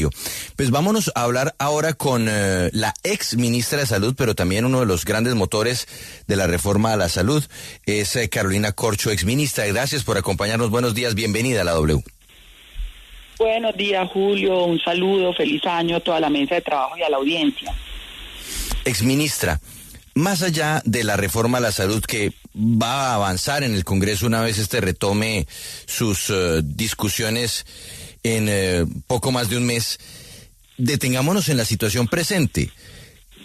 Julio. Pues vámonos a hablar ahora con la ex ministra de Salud, pero también uno de los grandes motores de la reforma a la salud, es Carolina Corcho, ex ministra. Gracias por acompañarnos. Buenos días, bienvenida a la W. Buenos días, Julio. Un saludo, feliz año a toda la mesa de trabajo y a la audiencia. Exministra, más allá de la reforma a la salud que va a avanzar en el Congreso una vez retome sus discusiones en poco más de un mes, detengámonos en la situación presente.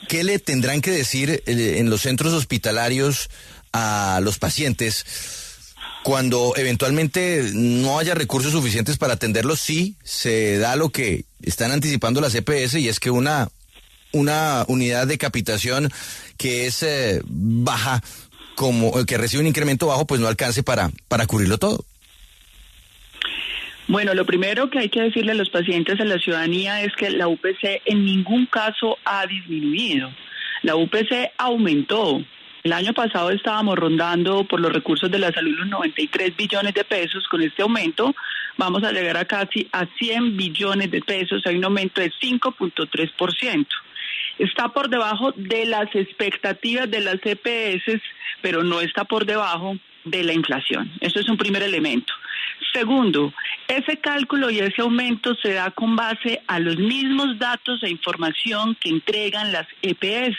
¿Qué le tendrán que decir en los centros hospitalarios a los pacientes cuando eventualmente no haya recursos suficientes para atenderlos? Sí, se da lo que están anticipando las EPS, y es que una unidad de capitación que es baja, como que recibe un incremento bajo, pues no alcance para cubrirlo todo. Bueno, lo primero que hay que decirle a los pacientes, a la ciudadanía, es que la UPC en ningún caso ha disminuido. La UPC aumentó. El año pasado estábamos rondando por los recursos de la salud los 93 billones de pesos. Con este aumento vamos a llegar a casi a 100 billones de pesos. Hay un aumento de 5.3%. Está por debajo de las expectativas de las EPS, pero no está por debajo de la inflación. Eso es un primer elemento. Segundo, ese cálculo y ese aumento se da con base a los mismos datos e información que entregan las EPS.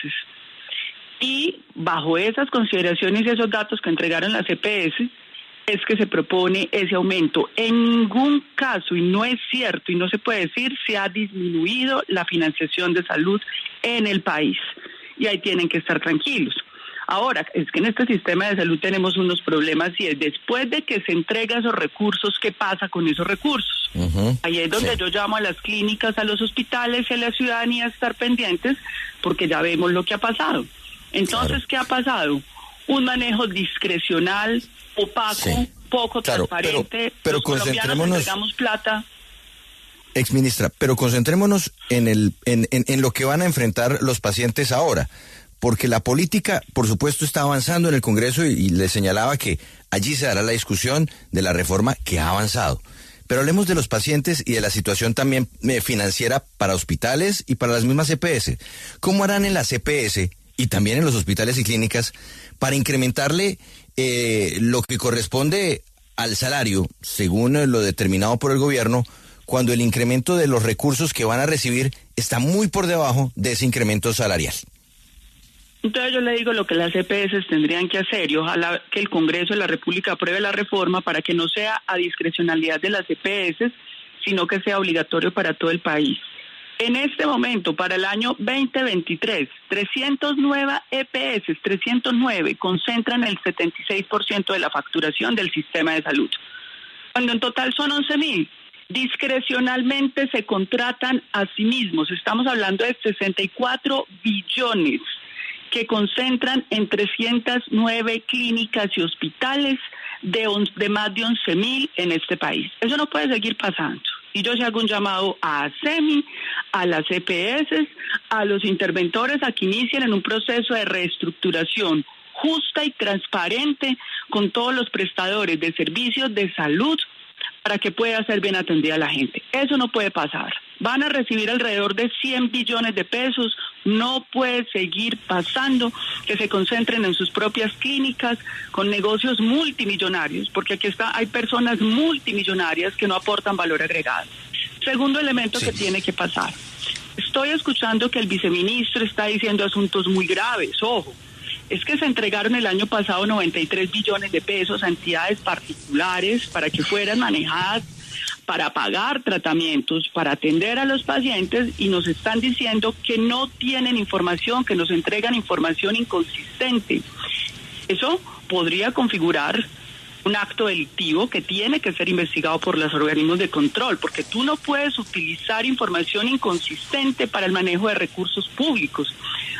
Y bajo esas consideraciones y esos datos que entregaron las EPS, es que se propone ese aumento. En ningún caso, y no es cierto y no se puede decir, se ha disminuido la financiación de salud en el país. Y ahí tienen que estar tranquilos. Ahora, es que en este sistema de salud tenemos unos problemas, y es después de que se entregan esos recursos, ¿qué pasa con esos recursos? Ahí es donde yo llamo a las clínicas, a los hospitales y a la ciudadanía a estar pendientes, porque ya vemos lo que ha pasado. Entonces, ¿qué ha pasado? Un manejo discrecional, opaco, poco transparente. Pero los colombianos entregamos plata. Exministra, pero concentrémonos en lo que van a enfrentar los pacientes ahora, porque la política, por supuesto, está avanzando en el Congreso y le señalaba que allí se dará la discusión de la reforma que ha avanzado. Pero hablemos de los pacientes y de la situación también financiera para hospitales y para las mismas EPS. ¿Cómo harán en las EPS y también en los hospitales y clínicas para incrementarle lo que corresponde al salario, según lo determinado por el gobierno, cuando el incremento de los recursos que van a recibir está muy por debajo de ese incremento salarial? Entonces yo le digo lo que las EPS tendrían que hacer, y ojalá que el Congreso de la República apruebe la reforma para que no sea a discrecionalidad de las EPS, sino que sea obligatorio para todo el país. En este momento, para el año 2023, 309 EPS, 309, concentran el 76% de la facturación del sistema de salud, cuando en total son 11.000. Discrecionalmente se contratan a sí mismos. Estamos hablando de 64 billones que concentran en 309 clínicas y hospitales de más de 11.000 en este país. Eso no puede seguir pasando. Y yo se hago un llamado a ASEMI, a las EPS, a los interventores a que inicien en un proceso de reestructuración justa y transparente con todos los prestadores de servicios de salud para que pueda ser bien atendida la gente. Eso no puede pasar. Van a recibir alrededor de 100 billones de pesos. No puede seguir pasando que se concentren en sus propias clínicas con negocios multimillonarios, porque hay personas multimillonarias que no aportan valor agregado. Segundo elemento que tiene que pasar. Estoy escuchando que el viceministro está diciendo asuntos muy graves. Ojo, es que se entregaron el año pasado 93 billones de pesos a entidades particulares para que fueran manejadas para pagar tratamientos, para atender a los pacientes, y nos están diciendo que no tienen información, que nos entregan información inconsistente. Eso podría configurar un acto delictivo que tiene que ser investigado por los organismos de control, porque tú no puedes utilizar información inconsistente para el manejo de recursos públicos.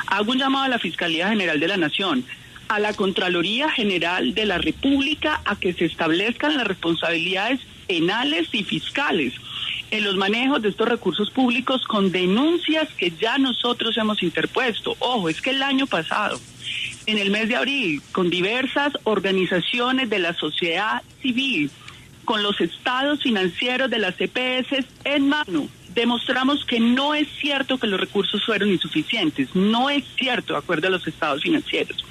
Hago un llamado a la Fiscalía General de la Nación, a la Contraloría General de la República, a que se establezcan las responsabilidades penales y fiscales en los manejos de estos recursos públicos con denuncias que ya nosotros hemos interpuesto. Ojo, es que el año pasado, en el mes de abril, con diversas organizaciones de la sociedad civil, con los estados financieros de las EPS en mano, demostramos que no es cierto que los recursos fueron insuficientes, no es cierto, de acuerdo a los estados financieros.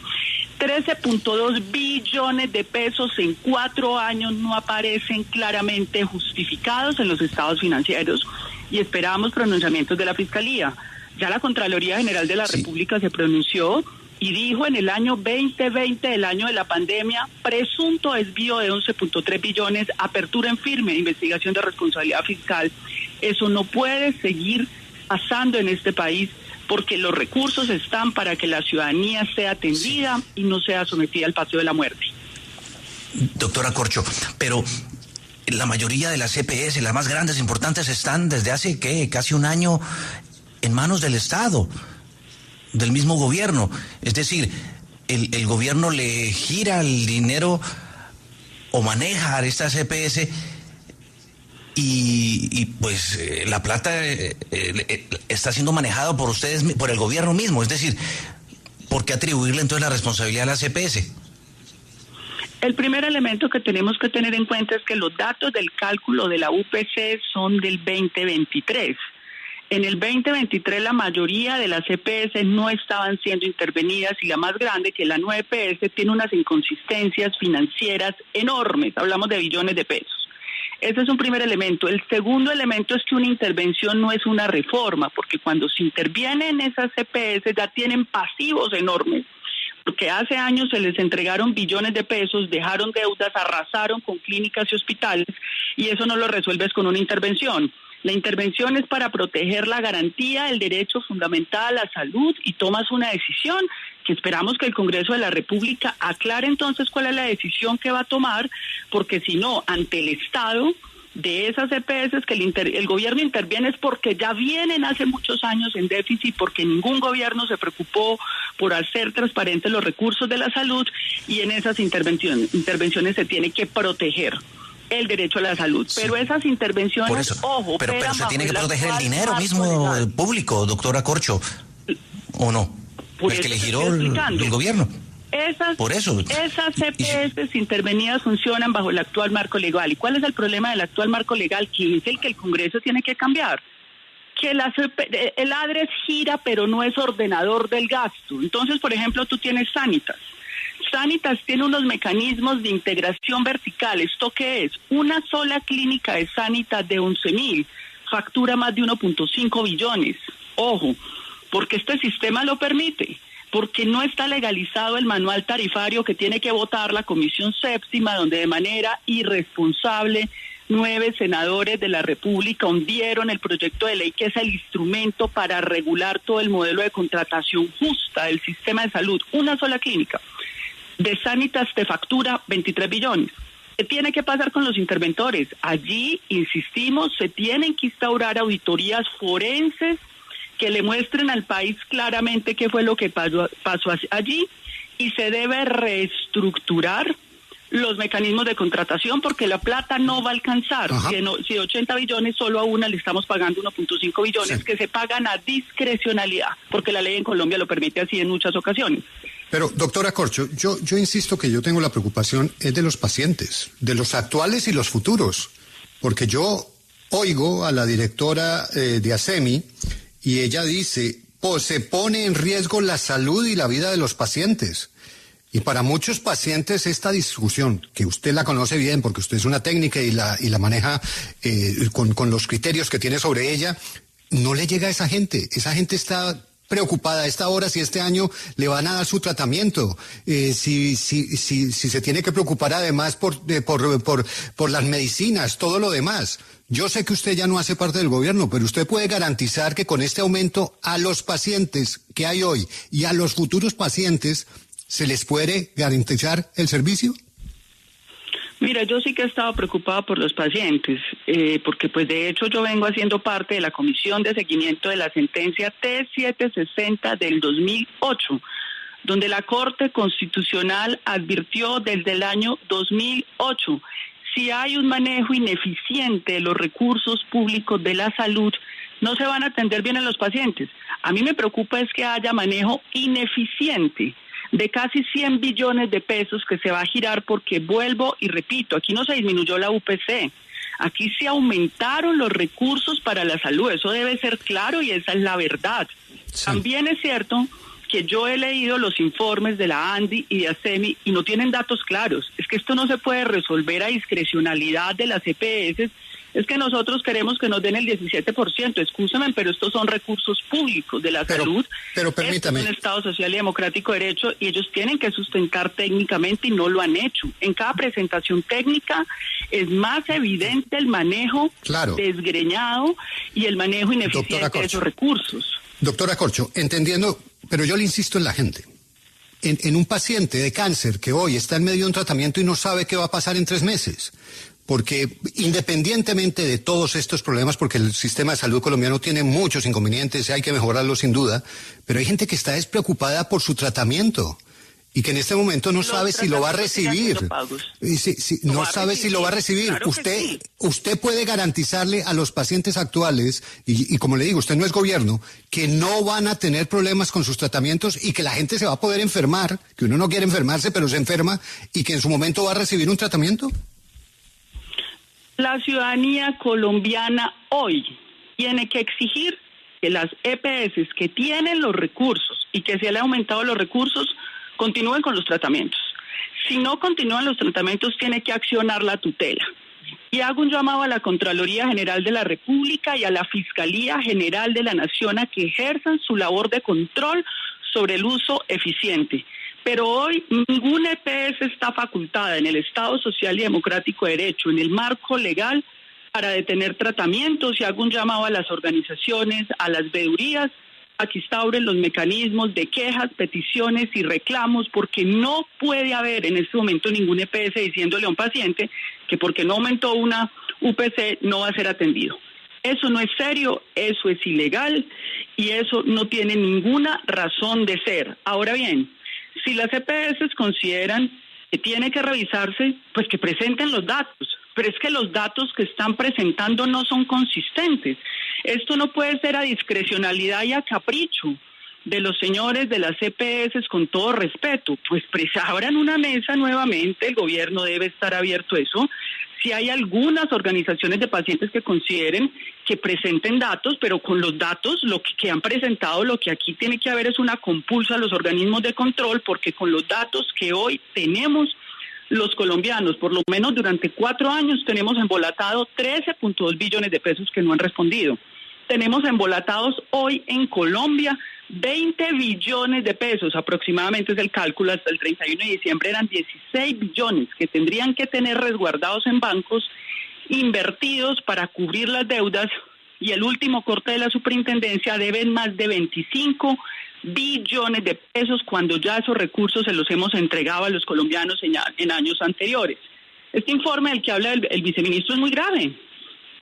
13.2 billones de pesos en 4 años no aparecen claramente justificados en los estados financieros y esperamos pronunciamientos de la Fiscalía. Ya la Contraloría General de la República se pronunció y dijo en el año 2020, el año de la pandemia, presunto desvío de 11.3 billones, apertura en firme, investigación de responsabilidad fiscal. Eso no puede seguir pasando en este país porque los recursos están para que la ciudadanía sea atendida y no sea sometida al patio de la muerte. Doctora Corcho, pero la mayoría de las EPS, las más grandes, importantes, están desde hace, casi un año en manos del Estado, del mismo gobierno. Es decir, el gobierno le gira el dinero o maneja estas EPS y pues la plata está siendo manejada por ustedes, por el gobierno mismo. Es decir, ¿por qué atribuirle entonces la responsabilidad a las EPS? El primer elemento que tenemos que tener en cuenta es que los datos del cálculo de la UPC son del 2023. En el 2023 la mayoría de las EPS no estaban siendo intervenidas y la más grande, que es la 9PS, tiene unas inconsistencias financieras enormes, hablamos de billones de pesos. Ese es un primer elemento. El segundo elemento es que una intervención no es una reforma, porque cuando se interviene en esas EPS ya tienen pasivos enormes, porque hace años se les entregaron billones de pesos, dejaron deudas, arrasaron con clínicas y hospitales, y eso no lo resuelves con una intervención. La intervención es para proteger la garantía del derecho fundamental a la salud y tomas una decisión que esperamos que el Congreso de la República aclare entonces cuál es la decisión que va a tomar, porque si no, ante el Estado de esas EPS que el gobierno interviene es porque ya vienen hace muchos años en déficit, porque ningún gobierno se preocupó por hacer transparentes los recursos de la salud y en esas intervenciones se tiene que proteger el derecho a la salud, pero esas intervenciones, ojo, pero se tiene que proteger el dinero mismo público, doctora Corcho, ¿o no? Por el que le eso giró el gobierno. Esas EPS intervenidas funcionan bajo el actual marco legal. ¿Y cuál es el problema del actual marco legal? Que es el que el Congreso tiene que cambiar. Que el ADRES gira, pero no es ordenador del gasto. Entonces, por ejemplo, tú tienes Sanitas. Sanitas tiene unos mecanismos de integración vertical. ¿Esto qué es? Una sola clínica de Sanitas de 11.000 factura más de 1.5 billones. Ojo, porque este sistema lo permite, porque no está legalizado el manual tarifario que tiene que votar la Comisión Séptima, donde de manera irresponsable 9 senadores de la República hundieron el proyecto de ley que es el instrumento para regular todo el modelo de contratación justa del sistema de salud. Una sola clínica de Sanitas te factura 23 billones. ¿Qué tiene que pasar con los interventores? Allí, insistimos, se tienen que instaurar auditorías forenses que le muestren al país claramente qué fue lo que pasó allí, y se debe reestructurar los mecanismos de contratación porque la plata no va a alcanzar. Si de 80 billones solo a una le estamos pagando 1.5 billones que se pagan a discrecionalidad, porque la ley en Colombia lo permite así en muchas ocasiones. Pero, doctora Corcho, yo insisto que yo tengo la preocupación es de los pacientes, de los actuales y los futuros, porque yo oigo a la directora de ASEMI y ella dice, se pone en riesgo la salud y la vida de los pacientes. Y para muchos pacientes esta discusión, que usted la conoce bien porque usted es una técnica y la maneja con los criterios que tiene sobre ella, no le llega a esa gente. Esa gente está preocupada a esta hora si este año le van a dar su tratamiento, si se tiene que preocupar además por las medicinas, todo lo demás. Yo sé que usted ya no hace parte del gobierno, pero usted puede garantizar que con este aumento a los pacientes que hay hoy y a los futuros pacientes se les puede garantizar el servicio. Mira, yo sí que he estado preocupada por los pacientes, porque pues de hecho yo vengo haciendo parte de la comisión de seguimiento de la sentencia T760 del 2008, donde la Corte Constitucional advirtió desde el año 2008, si hay un manejo ineficiente de los recursos públicos de la salud, no se van a atender bien a los pacientes. A mí me preocupa es que haya manejo ineficiente de casi 100 billones de pesos que se va a girar porque vuelvo y repito, aquí no se disminuyó la UPC, Aquí se aumentaron los recursos para la salud, eso debe ser claro y esa es la verdad. Sí. También es cierto que yo he leído los informes de la ANDI y de ASEMI y no tienen datos claros. Es que esto no se puede resolver a discrecionalidad de las EPS. Es que nosotros queremos que nos den el 17%, excúsenme, pero estos son recursos públicos de la salud. Pero permítame. Es un Estado social y democrático de derecho y ellos tienen que sustentar técnicamente y no lo han hecho. En cada presentación técnica es más evidente el manejo desgreñado y el manejo ineficiente de esos recursos. Doctora Corcho, entendiendo, pero yo le insisto en la gente. En un paciente de cáncer que hoy está en medio de un tratamiento y no sabe qué va a pasar en 3 meses. Porque independientemente de todos estos problemas, porque el sistema de salud colombiano tiene muchos inconvenientes y hay que mejorarlo sin duda, pero hay gente que está despreocupada por su tratamiento y que en este momento no sabe si lo va a recibir. No sabe si lo va a recibir. Claro usted puede garantizarle a los pacientes actuales, y como le digo, usted no es gobierno, que no van a tener problemas con sus tratamientos y que la gente se va a poder enfermar, que uno no quiere enfermarse, pero se enferma, y que en su momento va a recibir un tratamiento. La ciudadanía colombiana hoy tiene que exigir que las EPS que tienen los recursos y que se le han aumentado los recursos continúen con los tratamientos. Si no continúan los tratamientos, tiene que accionar la tutela. Y hago un llamado a la Contraloría General de la República y a la Fiscalía General de la Nación a que ejerzan su labor de control sobre el uso eficiente. Pero hoy ninguna EPS está facultada en el Estado Social y Democrático de Derecho, en el marco legal, para detener tratamientos, y hago un llamado a las organizaciones, a las veedurías, a que instauren los mecanismos de quejas, peticiones y reclamos, porque no puede haber en este momento ningún EPS diciéndole a un paciente que porque no aumentó una UPC no va a ser atendido. Eso no es serio, eso es ilegal y eso no tiene ninguna razón de ser. Ahora bien, si las EPS consideran que tiene que revisarse, pues que presenten los datos. Pero es que los datos que están presentando no son consistentes. Esto no puede ser a discrecionalidad y a capricho de los señores de las EPS, con todo respeto. Pues abran una mesa nuevamente, el gobierno debe estar abierto a eso. Si hay algunas organizaciones de pacientes que consideren que presenten datos, pero con los datos, lo que han presentado, lo que aquí tiene que haber es una compulsa a los organismos de control, porque con los datos que hoy tenemos los colombianos, por lo menos durante 4 años, tenemos embolatado 13.2 billones de pesos que no han respondido. Tenemos embolatados hoy en Colombia 20 billones de pesos, aproximadamente es el cálculo, hasta el 31 de diciembre eran 16 billones que tendrían que tener resguardados en bancos, invertidos para cubrir las deudas, y el último corte de la superintendencia deben más de 25 billones de pesos cuando ya esos recursos se los hemos entregado a los colombianos en años anteriores. Este informe del que habla el viceministro es muy grave.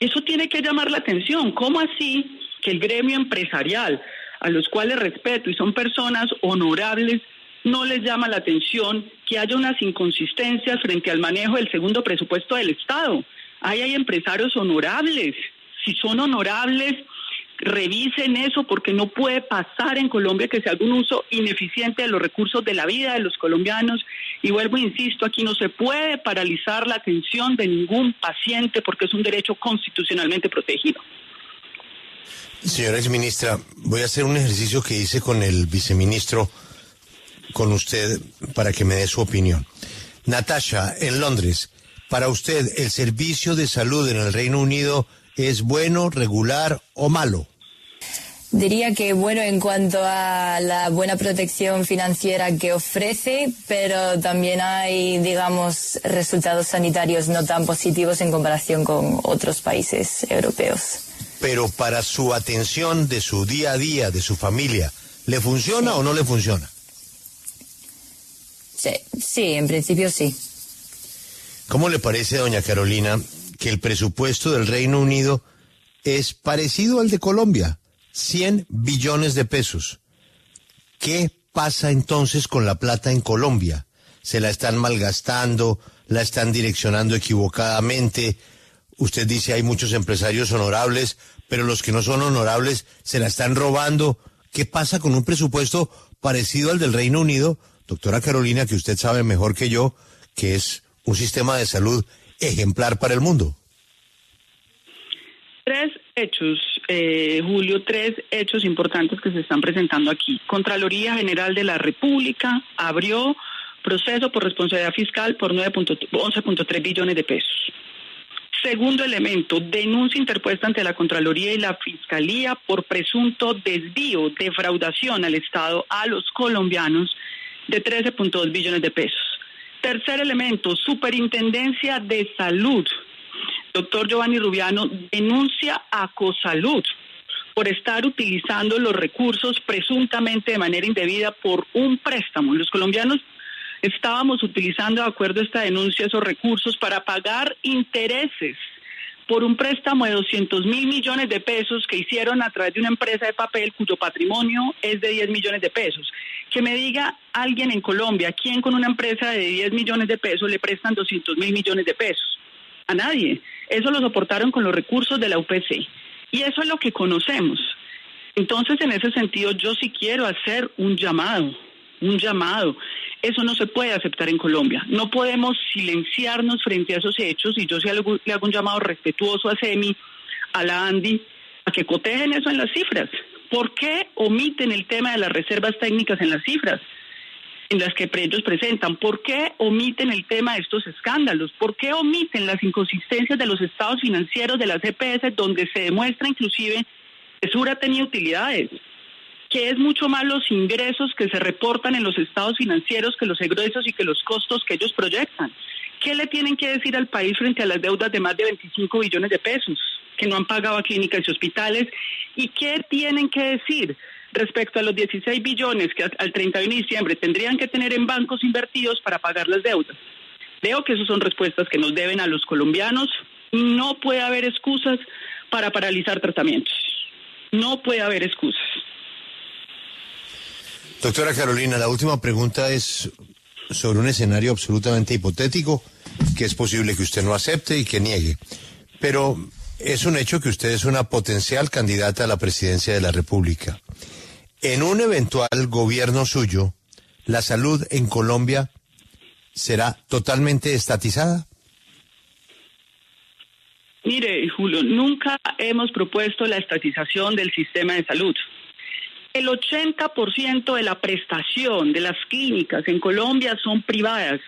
Eso tiene que llamar la atención. ¿Cómo así que el gremio empresarial, a los cuales respeto y son personas honorables, no les llama la atención que haya unas inconsistencias frente al manejo del segundo presupuesto del Estado? Ahí hay empresarios honorables. Si son honorables, revisen eso, porque no puede pasar en Colombia que se haga un uso ineficiente de los recursos de la vida de los colombianos. Y vuelvo e insisto, aquí no se puede paralizar la atención de ningún paciente porque es un derecho constitucionalmente protegido. Señora exministra, voy a hacer un ejercicio que hice con el viceministro, con usted, para que me dé su opinión. Natasha, en Londres, para usted, ¿el servicio de salud en el Reino Unido es bueno, regular o malo? Diría que bueno en cuanto a la buena protección financiera que ofrece, pero también hay, digamos, resultados sanitarios no tan positivos en comparación con otros países europeos. Pero para su atención de su día a día, de su familia, ¿le funciona o no le funciona? Sí, en principio sí. ¿Cómo le parece, doña Carolina, que el presupuesto del Reino Unido es parecido al de Colombia? 100 billones de pesos. ¿Qué pasa entonces con la plata en Colombia? ¿Se la están malgastando? ¿La están direccionando equivocadamente? Usted dice hay muchos empresarios honorables, pero los que no son honorables se la están robando. ¿Qué pasa con un presupuesto parecido al del Reino Unido? Doctora Carolina, que usted sabe mejor que yo, que es un sistema de salud ejemplar para el mundo. Tres hechos, Julio, tres hechos importantes que se están presentando aquí. Contraloría General de la República abrió proceso por responsabilidad fiscal por 11.3 billones de pesos. Segundo elemento, denuncia interpuesta ante la Contraloría y la Fiscalía por presunto desvío, defraudación al Estado, a los colombianos, de 13.2 billones de pesos. Tercer elemento, Superintendencia de Salud. Doctor Giovanni Rubiano denuncia a Cosalud por estar utilizando los recursos presuntamente de manera indebida por un préstamo. Los colombianos estábamos utilizando, de acuerdo a esta denuncia, esos recursos para pagar intereses por un préstamo de 200.000 millones de pesos que hicieron a través de una empresa de papel cuyo patrimonio es de 10 millones de pesos. Que me diga alguien en Colombia, ¿quién con una empresa de 10 millones de pesos le prestan 200.000 millones de pesos? A nadie. Eso lo soportaron con los recursos de la UPC. Y eso es lo que conocemos. Entonces, en ese sentido, yo sí quiero hacer un llamado. Eso no se puede aceptar en Colombia. No podemos silenciarnos frente a esos hechos, y yo sí le hago un llamado respetuoso a SEMI, a la ANDI, a que cotejen eso en las cifras. ¿Por qué omiten el tema de las reservas técnicas en las cifras en las que ellos presentan? ¿Por qué omiten el tema de estos escándalos? ¿Por qué omiten las inconsistencias de los estados financieros de las EPS, donde se demuestra inclusive que Sura tenía utilidades, que es mucho más los ingresos que se reportan en los estados financieros que los egresos y que los costos que ellos proyectan? ¿Qué le tienen que decir al país frente a las deudas de más de 25 billones de pesos que no han pagado a clínicas y hospitales? ¿Y qué tienen que decir respecto a los 16 billones que al 31 de diciembre tendrían que tener en bancos invertidos para pagar las deudas? Creo que esas son respuestas que nos deben a los colombianos. No puede haber excusas para paralizar tratamientos. No puede haber excusas. Doctora Carolina, la última pregunta es sobre un escenario absolutamente hipotético que es posible que usted no acepte y que niegue. Pero es un hecho que usted es una potencial candidata a la presidencia de la República. En un eventual gobierno suyo, ¿la salud en Colombia será totalmente estatizada? Mire, Julio, nunca hemos propuesto la estatización del sistema de salud. El 80% de la prestación de las clínicas en Colombia son privadas.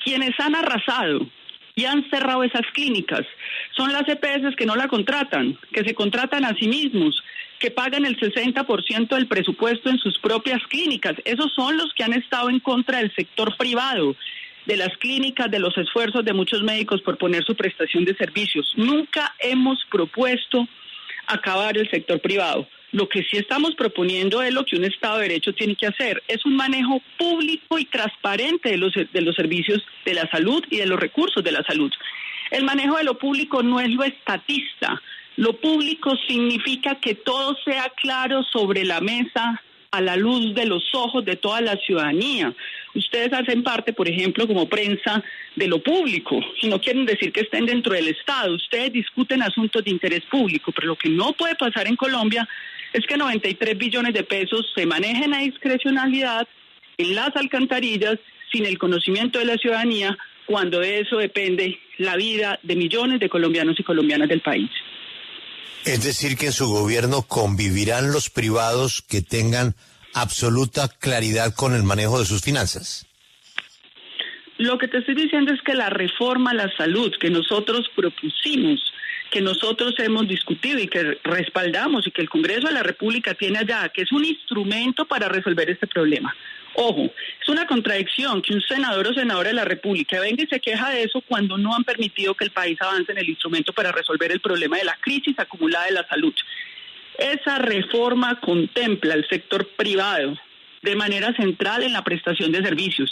Quienes han arrasado y han cerrado esas clínicas son las EPS que no la contratan, que se contratan a sí mismos, que pagan el 60% del presupuesto en sus propias clínicas. Esos son los que han estado en contra del sector privado, de las clínicas, de los esfuerzos de muchos médicos por poner su prestación de servicios. Nunca hemos propuesto acabar el sector privado. Lo que sí estamos proponiendo es lo que un Estado de Derecho tiene que hacer, es un manejo público y transparente de los servicios de la salud y de los recursos de la salud. El manejo de lo público no es lo estatista. Lo público significa que todo sea claro sobre la mesa, a la luz de los ojos de toda la ciudadanía. Ustedes hacen parte, por ejemplo, como prensa, de lo público, y no quieren decir que estén dentro del Estado. Ustedes discuten asuntos de interés público, pero lo que no puede pasar en Colombia es que 93 billones de pesos se manejen a discrecionalidad en las alcantarillas sin el conocimiento de la ciudadanía, cuando de eso depende la vida de millones de colombianos y colombianas del país. Es decir, que en su gobierno convivirán los privados que tengan absoluta claridad con el manejo de sus finanzas. Lo que te estoy diciendo es que la reforma a la salud que nosotros propusimos, que nosotros hemos discutido y que respaldamos y que el Congreso de la República tiene allá, que es un instrumento para resolver este problema. Ojo, es una contradicción que un senador o senadora de la República venga y se queja de eso cuando no han permitido que el país avance en el instrumento para resolver el problema de la crisis acumulada de la salud. Esa reforma contempla el sector privado de manera central en la prestación de servicios.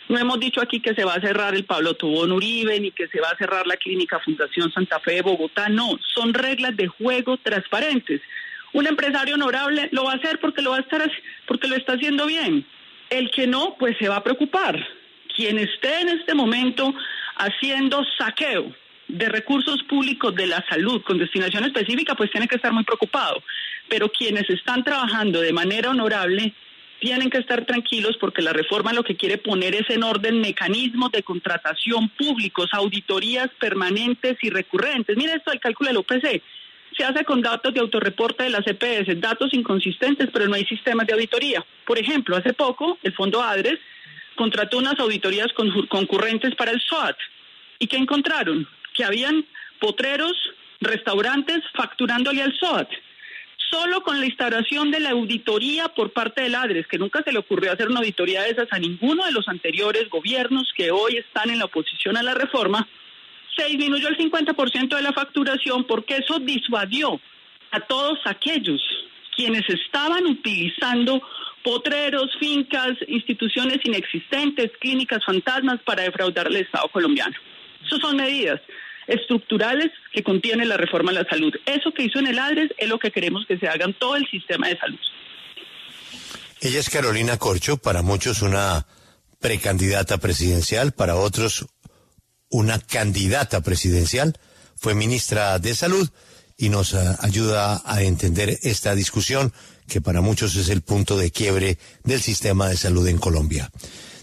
No hemos dicho aquí que se va a cerrar el Pablo Tobón Uribe ni que se va a cerrar la Clínica Fundación Santa Fe de Bogotá. No, son reglas de juego transparentes. Un empresario honorable lo va a hacer porque lo está haciendo bien. El que no, pues se va a preocupar. Quien esté en este momento haciendo saqueo de recursos públicos de la salud con destinación específica, pues tiene que estar muy preocupado. Pero quienes están trabajando de manera honorable tienen que estar tranquilos, porque la reforma lo que quiere poner es en orden mecanismos de contratación públicos, auditorías permanentes y recurrentes. Mira esto del cálculo del OPC. se hace con datos de autorreporte de las EPS, datos inconsistentes, pero no hay sistemas de auditoría. Por ejemplo, hace poco el Fondo ADRES contrató unas auditorías concurrentes para el SOAT. ¿Y qué encontraron? Que habían potreros, restaurantes facturándole al SOAT. Solo con la instauración de la auditoría por parte del ADRES, que nunca se le ocurrió hacer una auditoría de esas a ninguno de los anteriores gobiernos que hoy están en la oposición a la reforma, se disminuyó el 50% de la facturación, porque eso disuadió a todos aquellos quienes estaban utilizando potreros, fincas, instituciones inexistentes, clínicas fantasmas para defraudar al Estado colombiano. Esas son medidas estructurales que contiene la reforma a la salud. Eso que hizo en el ADRES es lo que queremos que se haga en todo el sistema de salud. Ella es Carolina Corcho, para muchos una precandidata presidencial, para otros una candidata presidencial. Fue ministra de Salud y nos ayuda a entender esta discusión que para muchos es el punto de quiebre del sistema de salud en Colombia.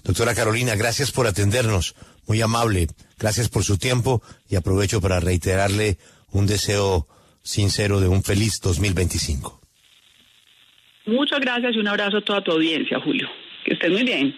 Doctora Carolina, gracias por atendernos, muy amable, gracias por su tiempo y aprovecho para reiterarle un deseo sincero de un feliz 2025. Muchas gracias y un abrazo a toda tu audiencia, Julio. Que estés muy bien.